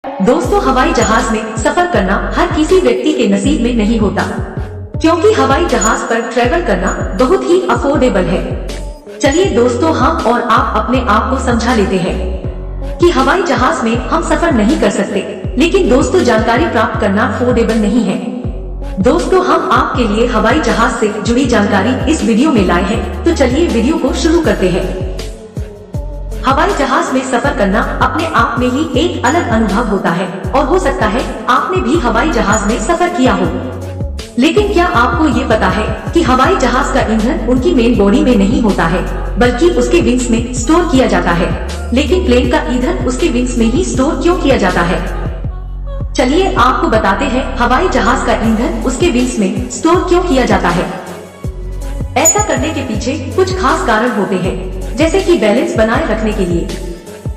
दोस्तों, हवाई जहाज में सफर करना हर किसी व्यक्ति के नसीब में नहीं होता, क्योंकि हवाई जहाज पर ट्रेवल करना बहुत ही अफोर्डेबल है। चलिए दोस्तों, हम और आप अपने आप को समझा लेते हैं कि हवाई जहाज में हम सफर नहीं कर सकते, लेकिन दोस्तों जानकारी प्राप्त करना अफोर्डेबल नहीं है। दोस्तों, हम आपके लिए हवाई जहाज से जुड़ी जानकारी इस वीडियो में लाए हैं, तो चलिए वीडियो को शुरू करते हैं। हवाई जहाज में सफर करना अपने आप में ही एक अलग अनुभव होता है और हो सकता है आपने भी हवाई जहाज में सफर किया हो। लेकिन क्या आपको ये पता है कि हवाई जहाज का ईंधन उनकी मेन बॉडी में नहीं होता है, बल्कि उसके विंग्स में स्टोर किया जाता है। लेकिन प्लेन का ईंधन उसके विंग्स में ही स्टोर क्यों किया जाता है? चलिए आपको बताते हैं हवाई जहाज का ईंधन उसके विंग्स में स्टोर क्यों किया जाता है। ऐसा करने के पीछे कुछ खास कारण होते हैं, जैसे कि बैलेंस बनाए रखने के लिए।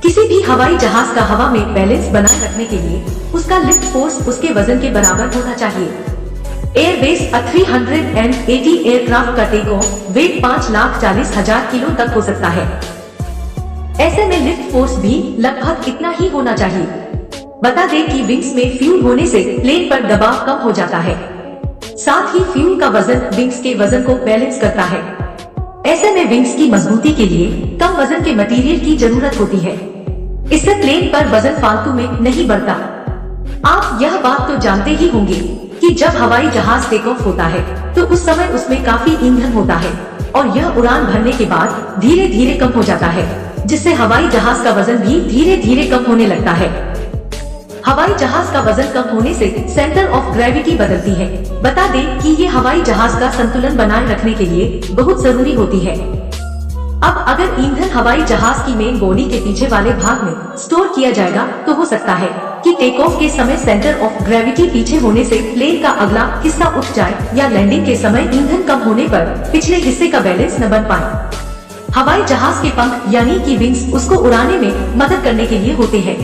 किसी भी हवाई जहाज का हवा में बैलेंस बनाए रखने के लिए उसका लिफ्ट फोर्स उसके वजन के बराबर होना चाहिए। एयरबेस 380 एयरक्राफ्ट का टेक ऑफ वेट 5,40,000 किलो तक हो सकता है। ऐसे में लिफ्ट फोर्स भी लगभग इतना ही होना चाहिए। बता दें कि विंग्स में फ्यूल होने से प्लेन पर दबाव कम हो जाता है। साथ ही फ्यूल का वजन विंग्स के वजन को बैलेंस करता है। ऐसे में विंग्स की मजबूती के लिए कम वजन के मटेरियल की जरूरत होती है। इससे प्लेन पर वजन फालतू में नहीं बढ़ता। आप यह बात तो जानते ही होंगे कि जब हवाई जहाज टेक ऑफ होता है तो उस समय उसमें काफी ईंधन होता है और यह उड़ान भरने के बाद धीरे धीरे कम हो जाता है, जिससे हवाई जहाज का वजन भी धीरे धीरे कम होने लगता है। हवाई जहाज का वजन कम होने से सेंटर ऑफ ग्रेविटी बदलती है। बता दें कि ये हवाई जहाज का संतुलन बनाए रखने के लिए बहुत जरूरी होती है। अब अगर ईंधन हवाई जहाज की मेन बॉडी के पीछे वाले भाग में स्टोर किया जाएगा तो हो सकता है कि टेक ऑफ के समय सेंटर ऑफ ग्रेविटी पीछे होने से प्लेन का अगला हिस्सा उठ जाए, या लैंडिंग के समय ईंधन कम होने पर पिछले हिस्से का बैलेंस न बन पाए। हवाई जहाज के पंख यानी कि विंग्स उसको उड़ाने में मदद करने के लिए होते हैं।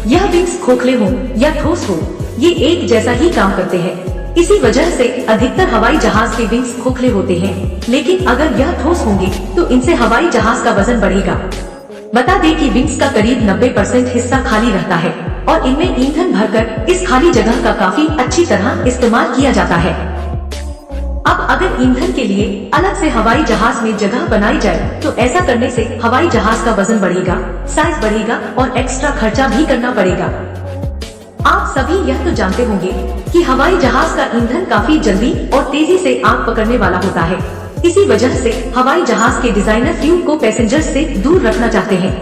यह विंग्स खोखले हो या ठोस हो, ये एक जैसा ही काम करते हैं। इसी वजह से अधिकतर हवाई जहाज के विंग्स खोखले होते हैं, लेकिन अगर यह ठोस होंगे तो इनसे हवाई जहाज का वजन बढ़ेगा। बता दें कि विंग्स का करीब 90% हिस्सा खाली रहता है और इनमें ईंधन भरकर इस खाली जगह का काफी अच्छी तरह इस्तेमाल किया जाता है। अब अगर ईंधन के लिए अलग से हवाई जहाज में जगह बनाई जाए तो ऐसा करने से हवाई जहाज का वजन बढ़ेगा, साइज बढ़ेगा और एक्स्ट्रा खर्चा भी करना पड़ेगा। आप सभी यह तो जानते होंगे कि हवाई जहाज का ईंधन काफी जल्दी और तेजी से आग पकड़ने वाला होता है। इसी वजह से हवाई जहाज के डिजाइनर फ्यूल को पैसेंजर से दूर रखना चाहते हैं।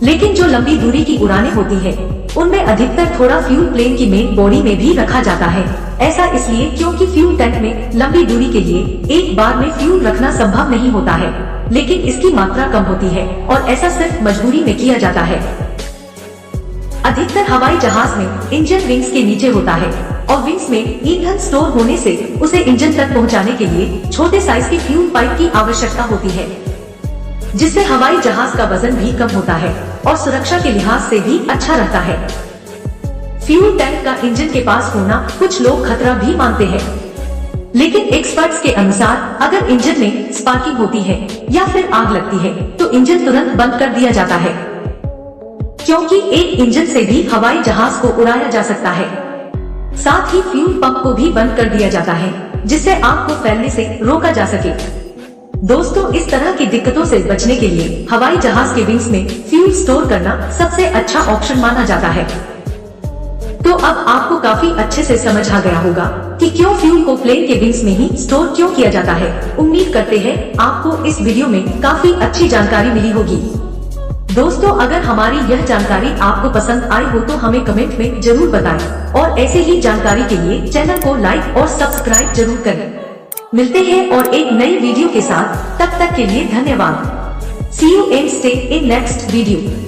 लेकिन जो लंबी दूरी की उड़ानें होती है उनमें अधिकतर थोड़ा फ्यूल प्लेन की मेन बॉडी में भी रखा जाता है। ऐसा इसलिए क्योंकि फ्यूल टैंक में लंबी दूरी के लिए एक बार में फ्यूल रखना संभव नहीं होता है, लेकिन इसकी मात्रा कम होती है और ऐसा सिर्फ मजबूरी में किया जाता है। अधिकतर हवाई जहाज में इंजन विंग्स के नीचे होता है और विंग्स में ईंधन स्टोर होने से उसे इंजन तक पहुंचाने के लिए छोटे साइज के फ्यूल पाइप की आवश्यकता होती है, जिससे हवाई जहाज का वजन भी कम होता है और सुरक्षा के लिहाज से भी अच्छा रहता है। फ्यूल टैंक का इंजन के पास होना कुछ लोग खतरा भी मानते हैं, लेकिन एक्सपर्ट्स के अनुसार अगर इंजन में स्पार्किंग होती है या फिर आग लगती है तो इंजन तुरंत बंद कर दिया जाता है, क्योंकि एक इंजन से भी हवाई जहाज को उड़ाया जा सकता है। साथ ही फ्यूल पंप को भी बंद कर दिया जाता है, जिससे आग को फैलने से रोका जा सके। दोस्तों, इस तरह की दिक्कतों से बचने के लिए हवाई जहाज के विंग्स में फ्यूल स्टोर करना सबसे अच्छा ऑप्शन माना जाता है। तो अब आपको काफी अच्छे से समझ आ गया होगा कि क्यों फ्यूल को प्लेन के विंग्स में ही स्टोर क्यों किया जाता है। उम्मीद करते हैं आपको इस वीडियो में काफी अच्छी जानकारी मिली होगी। दोस्तों, अगर हमारी यह जानकारी आपको पसंद आई हो तो हमें कमेंट में जरूर बताएं और ऐसे ही जानकारी के लिए चैनल को लाइक और सब्सक्राइब जरूर करें। मिलते हैं और एक नई वीडियो के साथ, तब तक के लिए धन्यवाद। See you and stay in next video.